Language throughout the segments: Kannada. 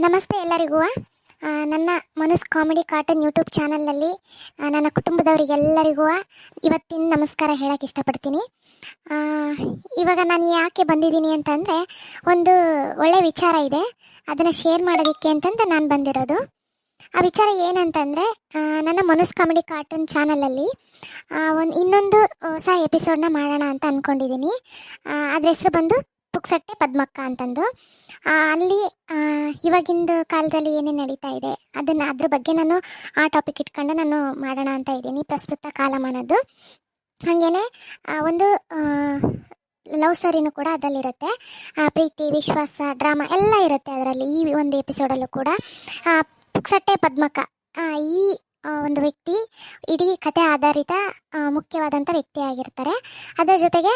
ನಮಸ್ತೆ ಎಲ್ಲರಿಗೂ. ನನ್ನ ಮನಸ್ ಕಾಮಿಡಿ ಕಾರ್ಟೂನ್ ಯೂಟ್ಯೂಬ್ ಚಾನಲಲ್ಲಿ ನನ್ನ ಕುಟುಂಬದವರಿಗೆಲ್ಲರಿಗೂ ಇವತ್ತಿನ ನಮಸ್ಕಾರ ಹೇಳಕ್ಕೆ ಇಷ್ಟಪಡ್ತೀನಿ. ಇವಾಗ ನಾನು ಯಾಕೆ ಬಂದಿದ್ದೀನಿ ಅಂತಂದರೆ, ಒಂದು ಒಳ್ಳೆ ವಿಚಾರ ಇದೆ, ಅದನ್ನು ಶೇರ್ ಮಾಡೋದಕ್ಕೆ ಅಂತಂದು ನಾನು ಬಂದಿರೋದು. ಆ ವಿಚಾರ ಏನಂತಂದರೆ, ನನ್ನ ಮನಸ್ ಕಾಮಿಡಿ ಕಾರ್ಟೂನ್ ಚಾನಲಲ್ಲಿ ಇನ್ನೊಂದು ಹೊಸ ಎಪಿಸೋಡ್ನ ಮಾಡೋಣ ಅಂತ ಅಂದ್ಕೊಂಡಿದ್ದೀನಿ. ಅದ್ರ ಹೆಸರು ಬಂದು ಪುಕ್ಸಟ್ಟೆ ಪದ್ಮಕ್ಕ ಅಂತಂದು. ಅಲ್ಲಿ ಇವಾಗಿಂದ ಕಾಲದಲ್ಲಿ ಏನೇನು ನಡೀತಾ ಇದೆ ಅದ್ರ ಬಗ್ಗೆ ನಾನು ಆ ಟಾಪಿಕ್ ಇಟ್ಕೊಂಡು ನಾನು ಮಾಡೋಣ ಅಂತ ಇದ್ದೀನಿ, ಪ್ರಸ್ತುತ ಕಾಲಮಾನದ್ದು. ಹಾಗೇನೆ ಒಂದು ಲವ್ ಸ್ಟೋರಿನೂ ಕೂಡ ಅದರಲ್ಲಿರುತ್ತೆ. ಪ್ರೀತಿ, ವಿಶ್ವಾಸ, ಡ್ರಾಮಾ ಎಲ್ಲ ಇರುತ್ತೆ ಅದರಲ್ಲಿ. ಈ ಒಂದು ಎಪಿಸೋಡಲ್ಲೂ ಕೂಡ ಪುಕ್ಸಟ್ಟೆ ಪದ್ಮಕ್ಕ ಈ ಒಂದು ವ್ಯಕ್ತಿ ಇಡೀ ಕತೆ ಆಧಾರಿತ ಮುಖ್ಯವಾದಂಥ ವ್ಯಕ್ತಿ ಆಗಿರ್ತಾರೆ. ಅದರ ಜೊತೆಗೆ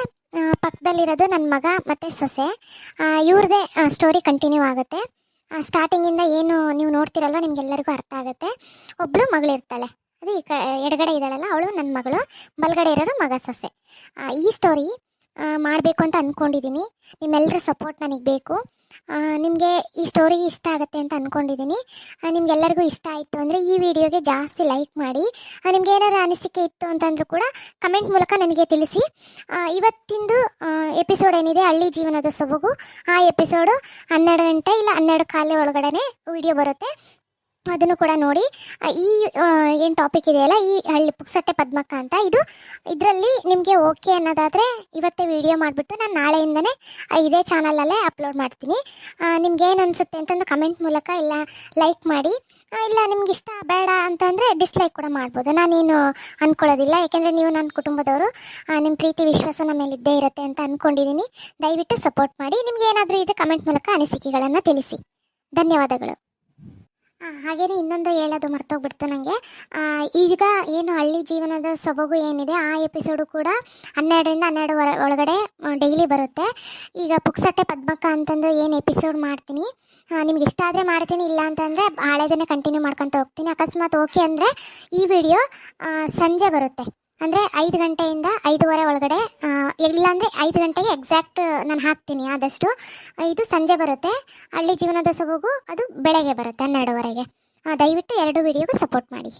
ಪಕ್ಕದಲ್ಲಿರೋದು ನನ್ನ ಮಗ ಮತ್ತು ಸೊಸೆ. ಇವ್ರದ್ದೇ ಸ್ಟೋರಿ ಕಂಟಿನ್ಯೂ ಆಗುತ್ತೆ. ಸ್ಟಾರ್ಟಿಂಗಿಂದ ಏನು ನೀವು ನೋಡ್ತಿರಲ್ವ ನಿಮಗೆಲ್ಲರಿಗೂ ಅರ್ಥ ಆಗುತ್ತೆ. ಒಬ್ಬಳು ಮಗಳಿರ್ತಾಳೆ, ಅದು ಎಡಗಡೆ ಇದ್ದಾಳಲ್ಲ ಅವಳು ನನ್ನ ಮಗಳು, ಬಲಗಡೆ ಇರೋರು ಮಗ ಸೊಸೆ. ಈ ಸ್ಟೋರಿ ಮಾಡಬೇಕು ಅಂತ ಅಂದ್ಕೊಂಡಿದ್ದೀನಿ. ನಿಮ್ಮೆಲ್ಲರ ಸಪೋರ್ಟ್ ನನಗೆ ಬೇಕು. ನಿಮಗೆ ಈ ಸ್ಟೋರಿ ಇಷ್ಟ ಆಗುತ್ತೆ ಅಂತ ಅಂದ್ಕೊಂಡಿದ್ದೀನಿ. ನಿಮ್ಗೆಲ್ಲರಿಗೂ ಇಷ್ಟ ಆಯಿತು ಅಂದರೆ ಈ ವಿಡಿಯೋಗೆ ಜಾಸ್ತಿ ಲೈಕ್ ಮಾಡಿ. ನಿಮ್ಗೆ ಏನಾರು ಅನಿಸಿಕೆ ಇತ್ತು ಅಂತಂದ್ರೂ ಕೂಡ ಕಮೆಂಟ್ ಮೂಲಕ ನನಗೆ ತಿಳಿಸಿ. ಇವತ್ತಿಂದು ಎಪಿಸೋಡ್ ಏನಿದೆ, ಹಳ್ಳಿ ಜೀವನದ ಸೊಬಗು, ಆ ಎಪಿಸೋಡು 12 ಗಂಟೆ ಇಲ್ಲ 12:15 ಒಳಗಡೆ ವಿಡಿಯೋ ಬರುತ್ತೆ. ಅದನ್ನು ಕೂಡ ನೋಡಿ. ಈ ಏನು ಟಾಪಿಕ್ ಇದೆಯಲ್ಲ, ಈ ಹಳ್ಳಿ ಪುಕ್ಸಟ್ಟೆ ಪದ್ಮಕ್ಕ ಅಂತ, ಇದರಲ್ಲಿ ನಿಮಗೆ ಓಕೆ ಅನ್ನೋದಾದರೆ ಇವತ್ತೇ ವಿಡಿಯೋ ಮಾಡಿಬಿಟ್ಟು ನಾನು ನಾಳೆಯಿಂದನೇ ಇದೇ ಚಾನಲಲ್ಲೇ ಅಪ್ಲೋಡ್ ಮಾಡ್ತೀನಿ. ನಿಮ್ಗೆ ಏನು ಅನಿಸುತ್ತೆ ಅಂತಂದು ಕಮೆಂಟ್ ಮೂಲಕ ಇಲ್ಲ ಲೈಕ್ ಮಾಡಿ. ಇಲ್ಲ ನಿಮ್ಗೆ ಇಷ್ಟ ಬೇಡ ಅಂತಂದರೆ ಡಿಸ್ಲೈಕ್ ಕೂಡ ಮಾಡ್ಬೋದು, ನಾನೇನು ಅಂದ್ಕೊಳ್ಳೋದಿಲ್ಲ. ಯಾಕೆಂದರೆ ನೀವು ನನ್ನ ಕುಟುಂಬದವರು, ನಿಮ್ಮ ಪ್ರೀತಿ ವಿಶ್ವಾಸ ನಮ್ಮ ಮೇಲೆ ಇದ್ದೇ ಇರುತ್ತೆ ಅಂತ ಅಂದ್ಕೊಂಡಿದ್ದೀನಿ. ದಯವಿಟ್ಟು ಸಪೋರ್ಟ್ ಮಾಡಿ. ನಿಮ್ಗೆ ಏನಾದರೂ ಇದ್ರೆ ಕಮೆಂಟ್ ಮೂಲಕ ಅನಿಸಿಕೆಗಳನ್ನು ತಿಳಿಸಿ. ಧನ್ಯವಾದಗಳು. ಹಾಗೇನೆ ಇನ್ನೊಂದು ಹೇಳೋದು ಮರ್ತೋಗ್ಬಿಡ್ತು ನನಗೆ. ಈಗ ಏನು ಹಳ್ಳಿ ಜೀವನದ ಸೊಬಗು ಏನಿದೆ, ಆ ಎಪಿಸೋಡು ಕೂಡ 12ರಿಂದ 12 ಒಳಗಡೆ ಡೈಲಿ ಬರುತ್ತೆ. ಈಗ ಪುಕ್ಸಟ್ಟೆ ಪದ್ಮಕ್ಕ ಅಂತಂದು ಏನು ಎಪಿಸೋಡ್ ಮಾಡ್ತೀನಿ, ನಿಮ್ಗೆ ಇಷ್ಟ ಆದರೆ ಮಾಡ್ತೀನಿ, ಇಲ್ಲ ಅಂತಂದರೆ ಹಳೆದನ್ನೇ ಕಂಟಿನ್ಯೂ ಮಾಡ್ಕೊತ ಹೋಗ್ತೀನಿ. ಅಕಸ್ಮಾತ್ ಓಕೆ ಅಂದರೆ ಈ ವಿಡಿಯೋ ಸಂಜೆ ಬರುತ್ತೆ, ಅಂದರೆ 5 ಗಂಟೆಯಿಂದ 5:15 ಒಳಗಡೆ, ಇಲ್ಲಾಂದರೆ 5 ಗಂಟೆಗೆ ಎಕ್ಸಾಕ್ಟ್ ನಾನು ಹಾಕ್ತೀನಿ. ಆದಷ್ಟು ಇದು ಸಂಜೆ ಬರುತ್ತೆ. ಹಳ್ಳಿ ಜೀವನದ ಸೊಬಗು ಅದು ಬೆಳಗ್ಗೆ ಬರುತ್ತೆ 12:30ಗೆ. ದಯವಿಟ್ಟು 2 ವಿಡಿಯೋಗೂ ಸಪೋರ್ಟ್ ಮಾಡಿ.